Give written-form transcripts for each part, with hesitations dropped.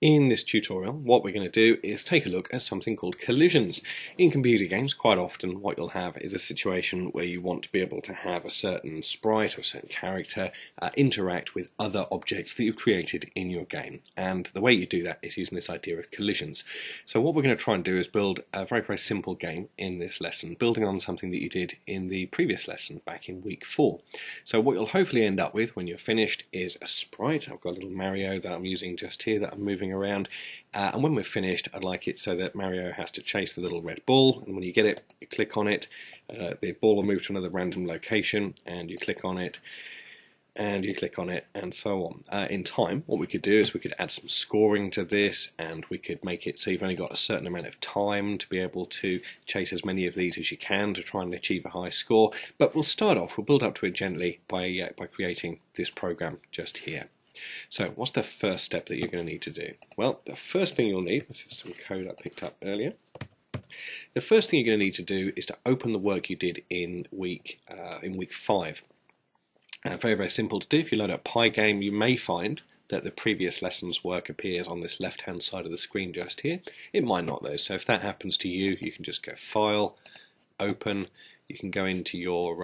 In this tutorial, what we're going to do is take a look at something called collisions. In computer games, quite often what you'll have is a situation where you want to be able to have a certain sprite or a certain character interact with other objects that you've created in your game. And the way you do that is using this idea of collisions. So what we're going to try and do is build a very, very simple game in this lesson, building on something that you did in the previous lesson back in week 4. So what you'll hopefully end up with when you're finished is a sprite. I've got a little Mario that I'm using just here that I'm moving around, and when we're finished I'd like it so that Mario has to chase the little red ball, and when you get it you click on it, the ball will move to another random location and you click on it and you click on it and so on. In time what we could do is we could add some scoring to this, and we could make it so you've only got a certain amount of time to be able to chase as many of these as you can to try and achieve a high score. But we'll build up to it gently by creating this program just here. So what's the first step that you're going to need to do? Well, the first thing you'll need, this is some code I picked up earlier. The first thing you're going to need to do is to open the work you did in week 5. Very, very simple to do. If you load up pyGame, you may find that the previous lesson's work appears on this left-hand side of the screen just here. It might not though, so if that happens to you, you can just go File, Open. You can go into your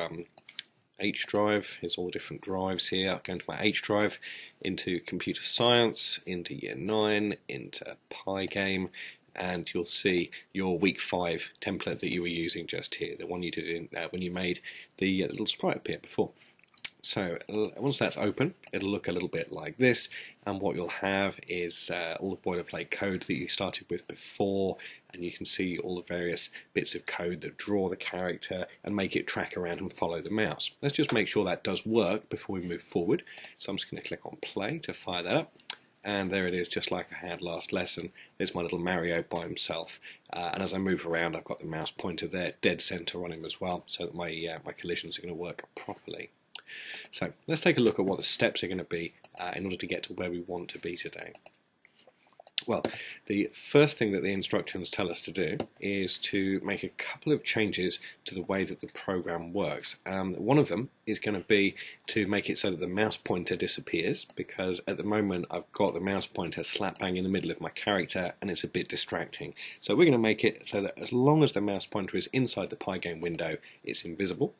H drive. Here's all the different drives here. I'll go into my H drive, into computer science, into year 9, into pyGame, and you'll see your week 5 template that you were using just here, the one you did in, when you made the little sprite appear before. So once that's open, it'll look a little bit like this, and what you'll have is all the boilerplate code that you started with before, and you can see all the various bits of code that draw the character and make it track around and follow the mouse. Let's just make sure that does work before we move forward. So I'm just going to click on play to fire that up. And there it is, just like I had last lesson. There's my little Mario by himself, and as I move around I've got the mouse pointer there dead center on him as well, so that my collisions are going to work properly. So let's take a look at what the steps are going to be in order to get to where we want to be today. Well, the first thing that the instructions tell us to do is to make a couple of changes to the way that the program works. One of them is going to be to make it so that the mouse pointer disappears, because at the moment I've got the mouse pointer slap bang in the middle of my character and it's a bit distracting. So we're going to make it so that as long as the mouse pointer is inside the pyGame window, it's invisible.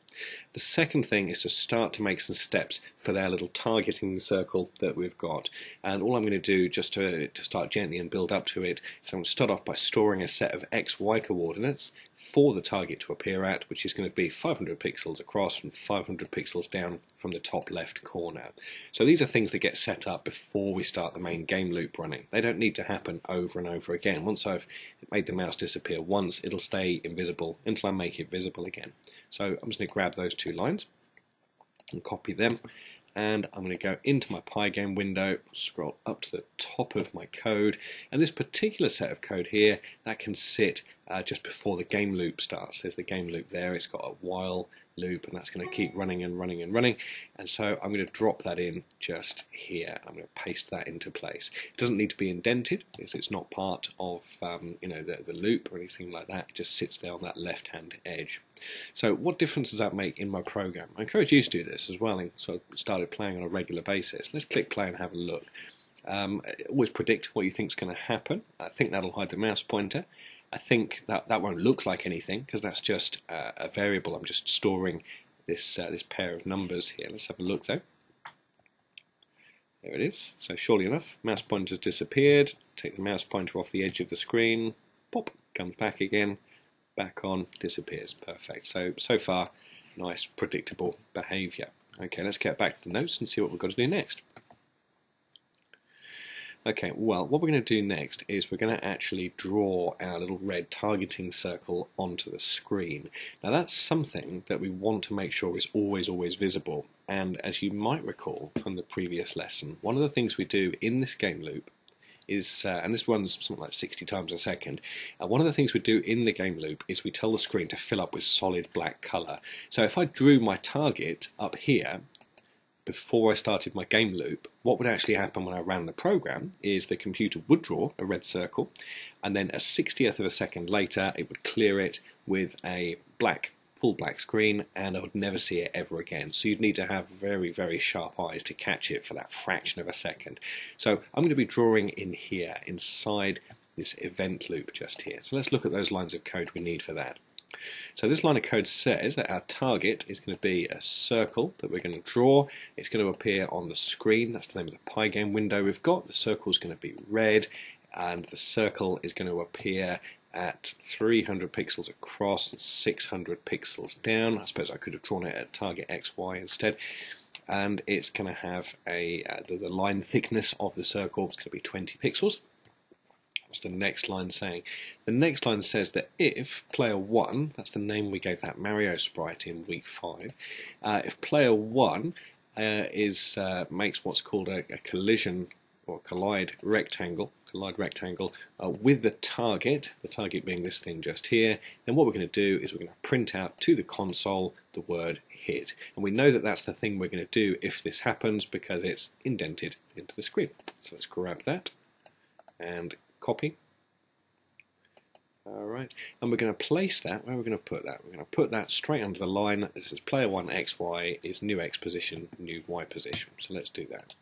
The second thing is to start to make some steps for their little targeting circle that we've got, and all I'm going to do just to start gently and build up to it is I'm going to start off by storing a set of XY coordinates for the target to appear at, which is going to be 500 pixels across and 500 pixels down from the top left corner. So these are things that get set up before we start the main game loop running. They don't need to happen over and over again. Once I've made the mouse disappear once, it'll stay invisible until I make it visible again. So I'm just going to grab those two lines and copy them, and I'm going to go into my pyGame window, scroll up to the top of my code, and this particular set of code here, that can sit just before the game loop starts. There's the game loop there, it's got a while loop, and that's going to keep running and running and running, and so I'm going to drop that in just here. I'm going to paste that into place. It doesn't need to be indented, because it's not part of the loop or anything like that. It just sits there on that left hand edge. So what difference does that make in my program? I encourage you to do this as well, and so I started playing on a regular basis. Let's click play and have a look. Always predict what you think is going to happen. I think that'll hide the mouse pointer. I think that won't look like anything, because that's just a variable. I'm just storing this pair of numbers here. Let's have a look though. There it is. So surely enough, mouse pointer's disappeared. Take the mouse pointer off the edge of the screen. Pop, comes back again. Back on, disappears. Perfect. So far, nice predictable behaviour. Okay, let's get back to the notes and see what we've got to do next. Okay, well, what we're going to do next is we're going to actually draw our little red targeting circle onto the screen. Now that's something that we want to make sure is always visible, and as you might recall from the previous lesson, one of the things we do in this game loop is, and this runs something like 60 times a second, one of the things we do in the game loop is we tell the screen to fill up with solid black colour. So if I drew my target up here before I started my game loop, what would actually happen when I ran the program is the computer would draw a red circle, and then a 60th of a second later it would clear it with a black full black screen and I would never see it ever again. So you'd need to have very, very sharp eyes to catch it for that fraction of a second. So I'm going to be drawing in here inside this event loop just here. So let's look at those lines of code we need for that. So this line of code says that our target is going to be a circle that we're going to draw. It's going to appear on the screen. That's the name of the pyGame window we've got. The circle is going to be red, and the circle is going to appear at 300 pixels across and 600 pixels down. I suppose I could have drawn it at target XY instead. And it's going to have the line thickness of the circle is going to be 20 pixels. What's the next line saying? The next line says that if player 1, that's the name we gave that Mario sprite in week 5, if player 1 makes what's called a collision or collide rectangle with the target being this thing just here, then what we're going to do is we're going to print out to the console the word hit. And we know that that's the thing we're going to do if this happens because it's indented into the screen. So let's grab that and copy. Alright, and we're going to place that, where we're going to put that? We're going to put that straight under the line. This is player 1 XY is new X position, new Y position. So let's do that.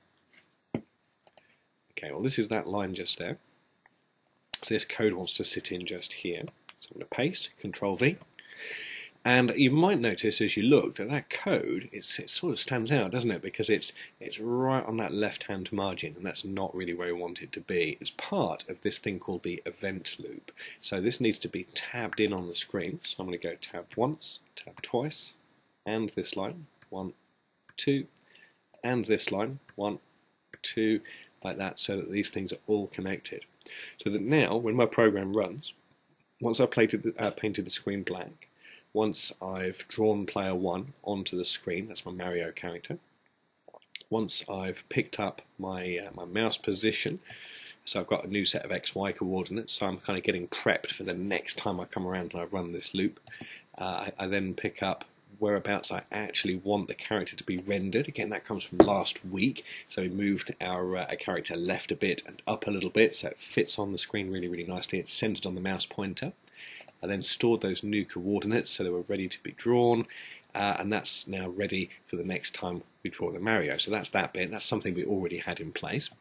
Okay, well this is that line just there. So this code wants to sit in just here. So I'm going to paste, Control V. And you might notice as you look that that code, it sort of stands out, doesn't it? Because it's right on that left-hand margin, and that's not really where we want it to be. It's part of this thing called the event loop. So this needs to be tabbed in on the screen. So I'm going to go tab once, tab twice, and this line, 1, 2, and this line, 1, 2, like that, so that these things are all connected. So that now, when my program runs, once I've painted the screen black, once I've drawn player 1 onto the screen, that's my Mario character, once I've picked up my mouse position, so I've got a new set of XY coordinates, so I'm kind of getting prepped for the next time I come around and I run this loop. I then pick up whereabouts I actually want the character to be rendered. Again, that comes from last week, so we moved our character left a bit and up a little bit, so it fits on the screen really, really nicely. It's centered on the mouse pointer. I then stored those new coordinates so they were ready to be drawn, and that's now ready for the next time we draw the Mario. So that's that bit, that's something we already had in place.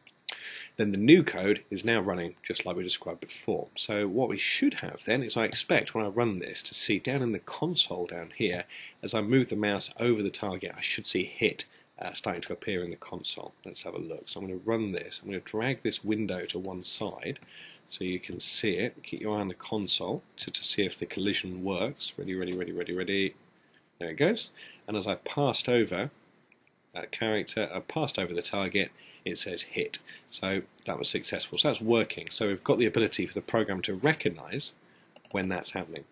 Then the new code is now running just like we described before. So what we should have then is I expect when I run this to see down in the console down here, as I move the mouse over the target, I should see hit starting to appear in the console. Let's have a look. So I'm going to run this, I'm going to drag this window to one side, so you can see it. Keep your eye on the console to see if the collision works. Ready, ready, ready, ready, ready. There it goes. And as I passed over that character, I passed over the target, it says hit. So that was successful. So that's working. So we've got the ability for the program to recognize when that's happening.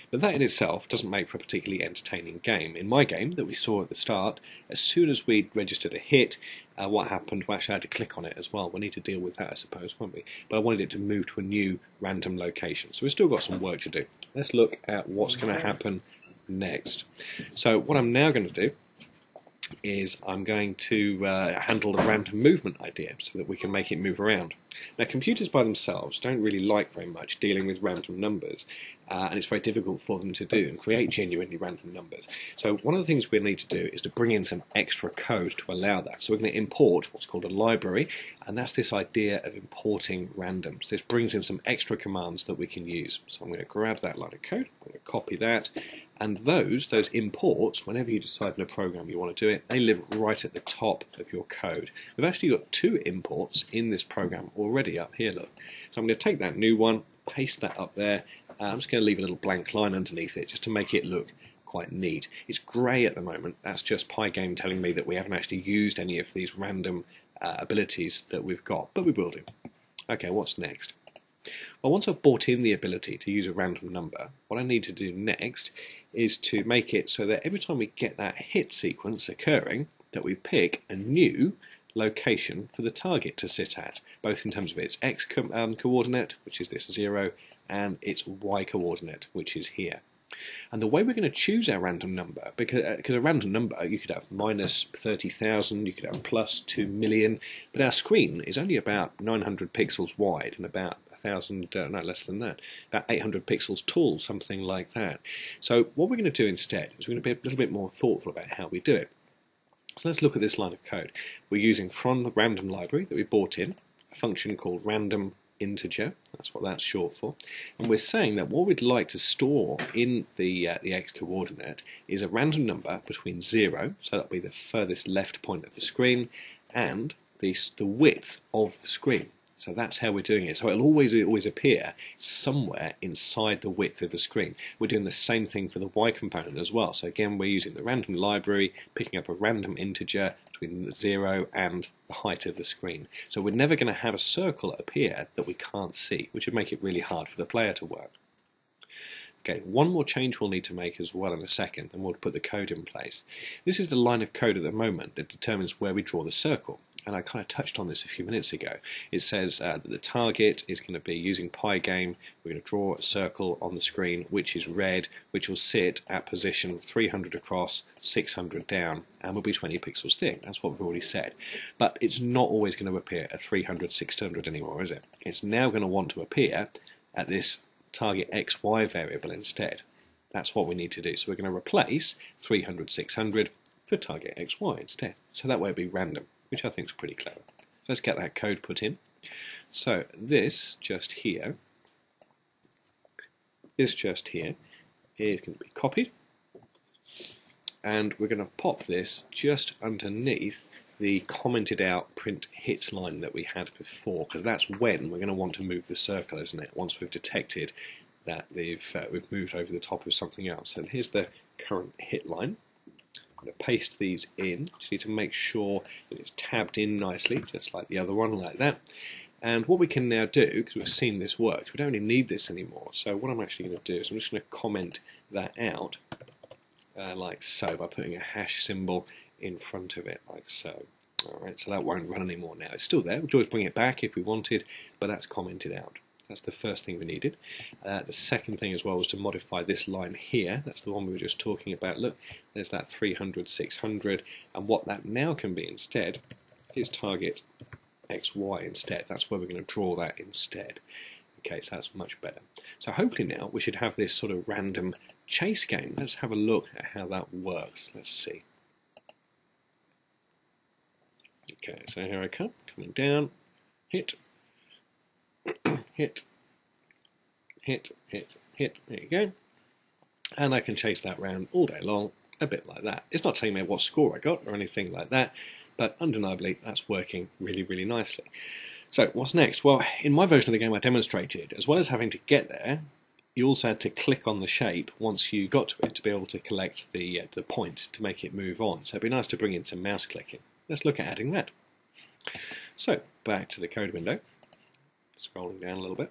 But that in itself doesn't make for a particularly entertaining game. In my game that we saw at the start, as soon as we registered a hit, what happened? Well, actually I had to click on it as well. We'll need to deal with that, I suppose, won't we? But I wanted it to move to a new random location. So we've still got some work to do. Let's look at what's going to happen next. So what I'm now going to do is I'm going to handle the random movement idea so that we can make it move around. Now computers by themselves don't really like very much dealing with random numbers, and it's very difficult for them to do and create genuinely random numbers. So one of the things we'll need to do is to bring in some extra code to allow that. So we're going to import what's called a library, and that's this idea of importing randoms. This brings in some extra commands that we can use. So I'm going to grab that line of code, I'm going to copy that, and those imports, whenever you decide in a program you want to do it, they live right at the top of your code. We've actually got 2 imports in this program already up here, look. So I'm going to take that new one, paste that up there. I'm just going to leave a little blank line underneath it just to make it look quite neat. It's grey at the moment. That's just pyGame telling me that we haven't actually used any of these random abilities that we've got, but we will do. Okay, what's next? Well, once I've brought in the ability to use a random number, what I need to do next is to make it so that every time we get that hit sequence occurring, that we pick a new location for the target to sit at, both in terms of its X coordinate, which is this 0, and its Y coordinate, which is here. And the way we're going to choose our random number, because a random number, you could have minus 30,000, you could have plus 2 million, but our screen is only about 900 pixels wide and about 1,000, no, less than that, about 800 pixels tall, something like that. So what we're going to do instead is we're going to be a little bit more thoughtful about how we do it. So let's look at this line of code. We're using from the random library that we bought in a function called random integer, that's what that's short for, and we're saying that what we'd like to store in the x coordinate is a random number between 0, so that'll be the furthest left point of the screen, and the width of the screen. So that's how we're doing it. So it'll always appear somewhere inside the width of the screen. We're doing the same thing for the y component as well. So again, we're using the random library, picking up a random integer between 0 and the height of the screen. So we're never going to have a circle appear that we can't see, which would make it really hard for the player to work. Okay, one more change we'll need to make as well in a second, and we'll put the code in place. This is the line of code at the moment that determines where we draw the circle. And I kind of touched on this a few minutes ago. It says that the target is going to be using pyGame. We're going to draw a circle on the screen, which is red, which will sit at position 300 across, 600 down, and will be 20 pixels thick. That's what we've already said. But it's not always going to appear at 300, 600 anymore, is it? It's now going to want to appear at this target XY variable instead. That's what we need to do. So we're going to replace 300, 600 for target XY instead. So that way it'll be random, which I think is pretty clever. So let's get that code put in. So this just here is going to be copied, and we're going to pop this just underneath the commented out print hit line that we had before, because that's when we're going to want to move the circle, isn't it? Once we've detected that we've moved over the top of something else. And here's the current hit line. I'm going to paste these in. Just need to make sure that it's tabbed in nicely, just like the other one, like that. And what we can now do, because we've seen this works, we don't really need this anymore. So what I'm actually going to do is I'm just going to comment that out, like so, by putting a hash symbol in front of it, like so. Alright, so that won't run anymore now. It's still there. We could always bring it back if we wanted, but that's commented out. That's the first thing we needed. The second thing as well was to modify this line here. That's the one we were just talking about. Look, there's that 300, 600, and what that now can be instead is target XY instead. That's where we're going to draw that instead. Okay, so that's much better. So hopefully now we should have this sort of random chase game. Let's have a look at how that works. Let's see. Okay, so here I come, coming down, hit, hit, hit, hit, hit, there you go. And I can chase that round all day long, a bit like that. It's not telling me what score I got or anything like that, but undeniably that's working really, really nicely. So what's next? Well, in my version of the game I demonstrated, as well as having to get there, you also had to click on the shape once you got to it to be able to collect the point to make it move on. So it'd be nice to bring in some mouse clicking. Let's look at adding that. So back to the code window, scrolling down a little bit.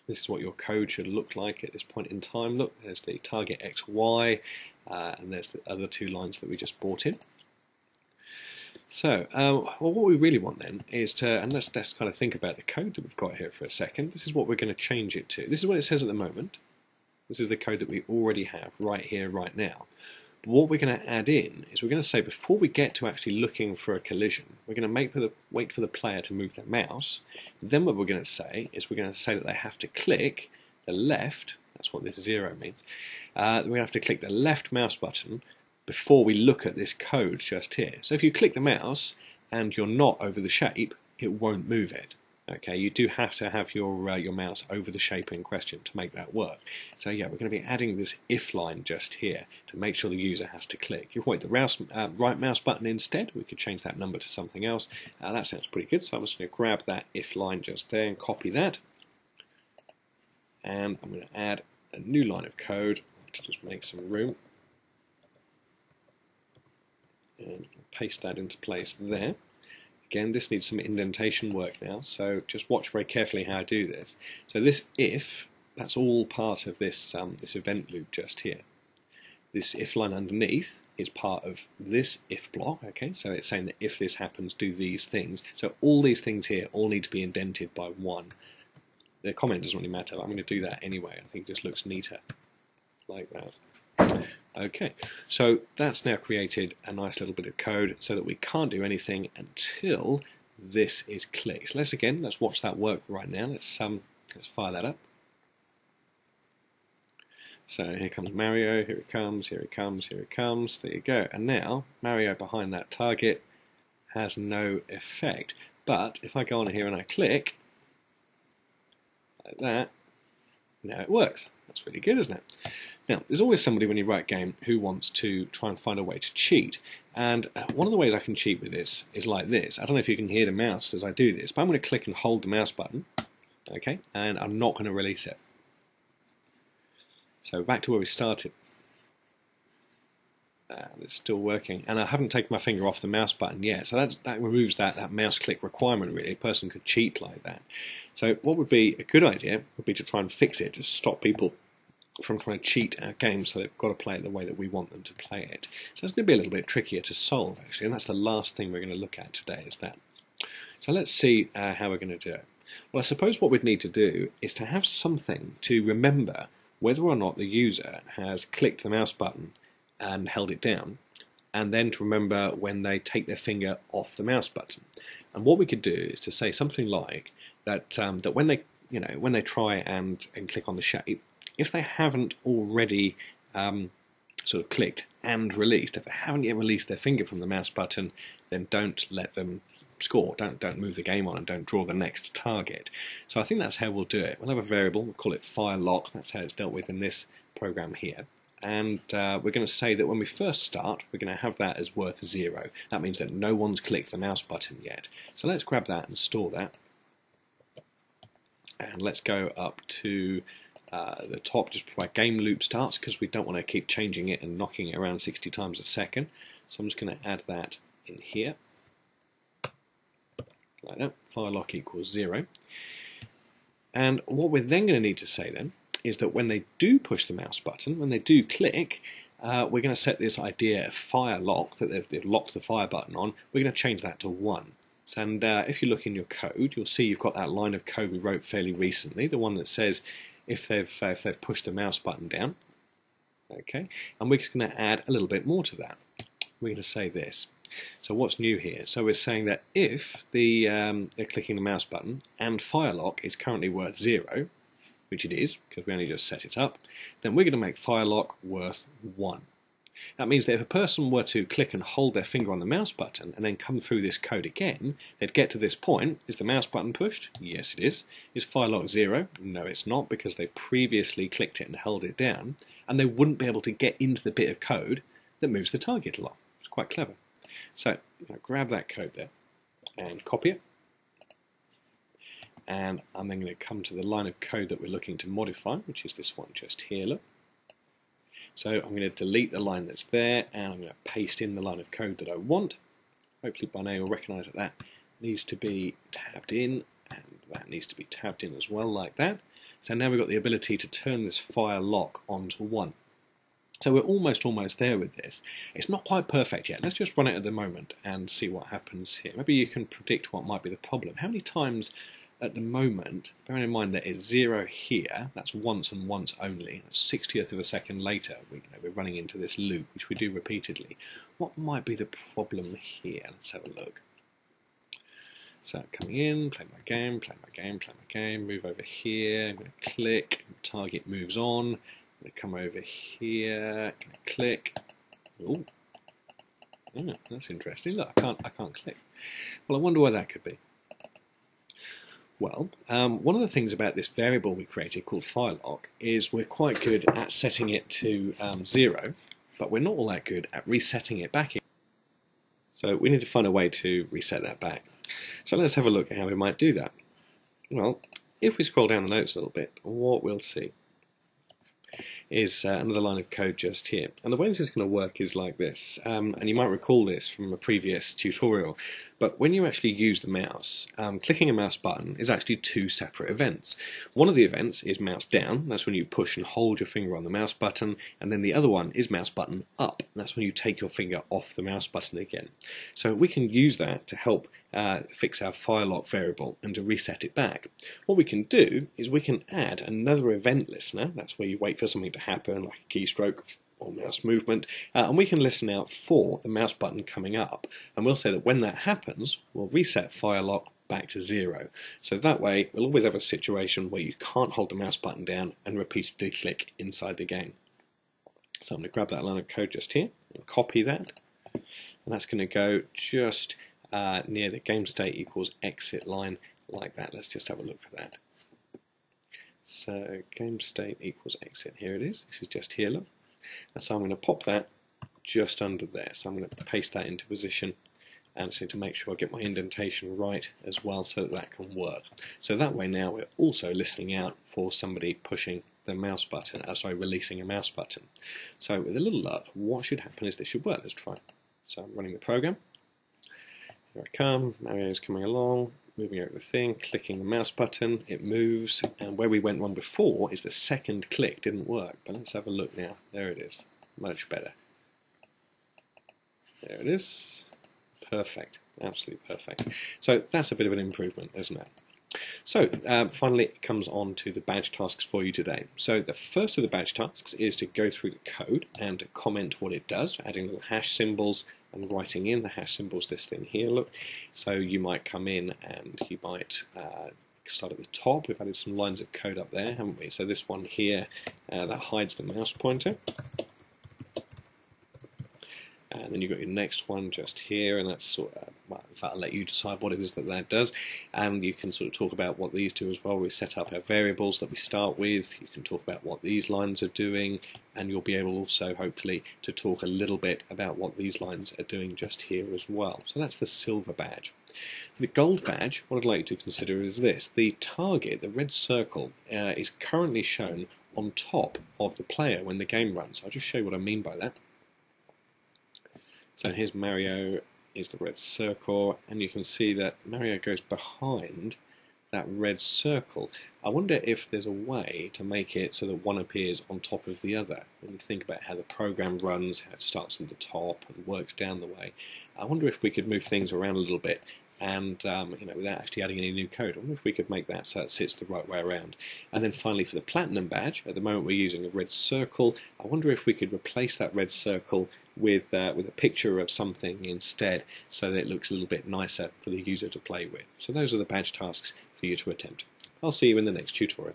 This is what your code should look like at this point in time. Look, there's the target XY, and there's the other two lines that we just brought in. So, well, what we really want then is to, and let's kind of think about the code that we've got here for a second. This is what we're going to change it to. This is what it says at the moment. This is the code that we already have right here, right now. But what we're going to add in is we're going to say before we get to actually looking for a collision, we're going to wait for the player to move their mouse. Then what we're going to say is we're going to say that they have to click the left, that's what this 0 means, we're going to have to click the left mouse button before we look at this code just here. So if you click the mouse and you're not over the shape, it won't move it. Okay, you do have to have your mouse over the shape in question to make that work. So yeah, we're going to be adding this if line just here to make sure the user has to click. If we wait the right mouse button instead, we could change that number to something else. That sounds pretty good, so I'm just going to grab that if line just there and copy that. And I'm going to add a new line of code to just make some room. And paste that into place there. Again, this needs some indentation work now, so just watch very carefully how I do this. So this if, that's all part of this, this event loop just here. This if line underneath is part of this if block, okay, so it's saying that if this happens, do these things. So all these things here all need to be indented by 1. The comment doesn't really matter, I'm going to do that anyway, I think it just looks neater. like that. Okay, so that's now created a nice little bit of code so that we can't do anything until this is clicked. Let's watch that work right now. Let's fire that up. So here comes Mario, here it comes, here it comes, here it comes, there you go. And now Mario behind that target has no effect. But if I go on here and I click, like that, now it works. That's really good, isn't it? Now, there's always somebody when you write a game who wants to try and find a way to cheat. And one of the ways I can cheat with this is like this. I don't know if you can hear the mouse as I do this, but I'm going to click and hold the mouse button, okay, and I'm not going to release it. So back to where we started. It's still working, and I haven't taken my finger off the mouse button yet, so that removes that mouse click requirement really. A person could cheat like that. So what would be a good idea would be to try and fix it, to stop people from trying to cheat our game, so they've got to play it the way that we want them to play it. So it's going to be a little bit trickier to solve actually, and that's the last thing we're going to look at today is that. So let's see how we're going to do it. Well, I suppose what we'd need to do is to have something to remember whether or not the user has clicked the mouse button and held it down, and then to remember when they take their finger off the mouse button. And what we could do is to say something like that that when they try and click on the shape, if they haven't already sort of clicked and released, if they haven't yet released their finger from the mouse button, then don't let them score. Don't move the game on and don't draw the next target. So I think that's how we'll do it. We'll have a variable, we'll call it fire lock. That's how it's dealt with in this program here. And we're going to say that when we first start, we're going to have that as worth 0. That means that no one's clicked the mouse button yet. So let's grab that and store that. And let's go up to the top just before our game loop starts, because we don't want to keep changing it and knocking it around 60 times a second. So I'm just going to add that in here. Like that, fire lock equals 0. And what we're then going to need to say then is that when they do push the mouse button, when they do click, we're going to set this idea of fire lock, that they've locked the fire button on, we're going to change that to 1. And if you look in your code, you'll see you've got that line of code we wrote fairly recently, the one that says if they've pushed the mouse button down. Okay, and we're just going to add a little bit more to that. We're going to say this. So what's new here? So we're saying that if they're clicking the mouse button and fire lock is currently worth 0, which it is, because we only just set it up, then we're going to make fire lock worth 1. That means that if a person were to click and hold their finger on the mouse button and then come through this code again, they'd get to this point. Is the mouse button pushed? Yes, it is. Is fire lock 0? No, it's not, because they previously clicked it and held it down, and they wouldn't be able to get into the bit of code that moves the target along. It's quite clever. So grab that code there and copy it. And I'm then going to come to the line of code that we're looking to modify, which is this one just here, look. So I'm going to delete the line that's there, and I'm going to paste in the line of code that I want. Hopefully by now you'll recognise that that needs to be tabbed in, and that needs to be tabbed in as well, like that. So now we've got the ability to turn this fire lock onto 1. So we're almost there with this. It's not quite perfect yet. Let's just run it at the moment and see what happens here. Maybe you can predict what might be the problem. How many times at the moment, bearing in mind that it's 0 here, that's once and once only, that's 60th of a second later, we're running into this loop, which we do repeatedly. What might be the problem here? Let's have a look. So coming in, play my game, play my game, play my game, move over here, I'm going to click, target moves on. I'm going to come over here, going to click. Ooh. Oh, that's interesting. Look, I can't click. Well, I wonder why that could be. Well, one of the things about this variable we created called firelock is we're quite good at setting it to 0, but we're not all that good at resetting it back in. So we need to find a way to reset that back. So let's have a look at how we might do that. Well, if we scroll down the notes a little bit, what we'll see is another line of code just here. And the way this is going to work is like this. And you might recall this from a previous tutorial, but when you actually use the mouse, clicking a mouse button is actually 2 separate events. One of the events is mouse down, that's when you push and hold your finger on the mouse button, and then the other one is mouse button up, that's when you take your finger off the mouse button again. So we can use that to help fix our file lock variable and to reset it back. What we can do is we can add another event listener. That's where you wait for something to happen, like a keystroke or mouse movement, and we can listen out for the mouse button coming up, and we'll say that when that happens, we'll reset file lock back to 0. So that way we'll always have a situation where you can't hold the mouse button down and repeatedly click inside the game. So I'm going to grab that line of code just here and copy that, and that's going to go just near the game state equals exit line like that. Let's just have a look for that. So game state equals exit, here it is. This is just here, look. And so I'm going to pop that just under there. So I'm going to paste that into position, and so to make sure I get my indentation right as well, so that that can work. So that way now we're also listening out for somebody pushing the mouse button, releasing a mouse button. So with a little luck, what should happen is this should work. Let's try. So I'm running the program. Here I come, Mario's coming along, moving over the thing, clicking the mouse button, it moves, and where we went wrong before is the second click didn't work. But let's have a look now. There it is. Much better. There it is. Perfect. Absolutely perfect. So that's a bit of an improvement, isn't it? So finally it comes on to the badge tasks for you today. So the first of the badge tasks is to go through the code and comment what it does, adding little hash symbols and writing in the hash symbols, this thing here, look. So you might come in and you might start at the top. We've added some lines of code up there, haven't we? So this one here, that hides the mouse pointer. And then you've got your next one just here, and that's sort of, well, in fact, I'll let you decide what it is that that does. And you can sort of talk about what these do as well. We set up our variables that we start with. You can talk about what these lines are doing, and you'll be able also, hopefully, to talk a little bit about what these lines are doing just here as well. So that's the silver badge. For the gold badge, what I'd like you to consider is this. The target, the red circle, is currently shown on top of the player when the game runs. I'll just show you what I mean by that. So here's Mario, is the red circle, and you can see that Mario goes behind that red circle. I wonder if there's a way to make it so that one appears on top of the other. When you think about how the program runs, how it starts at the top and works down the way, I wonder if we could move things around a little bit and without actually adding any new code. I wonder if we could make that so it sits the right way around. And then finally for the platinum badge, at the moment we're using a red circle. I wonder if we could replace that red circle with a picture of something instead, so that it looks a little bit nicer for the user to play with. So those are the badge tasks for you to attempt. I'll see you in the next tutorial.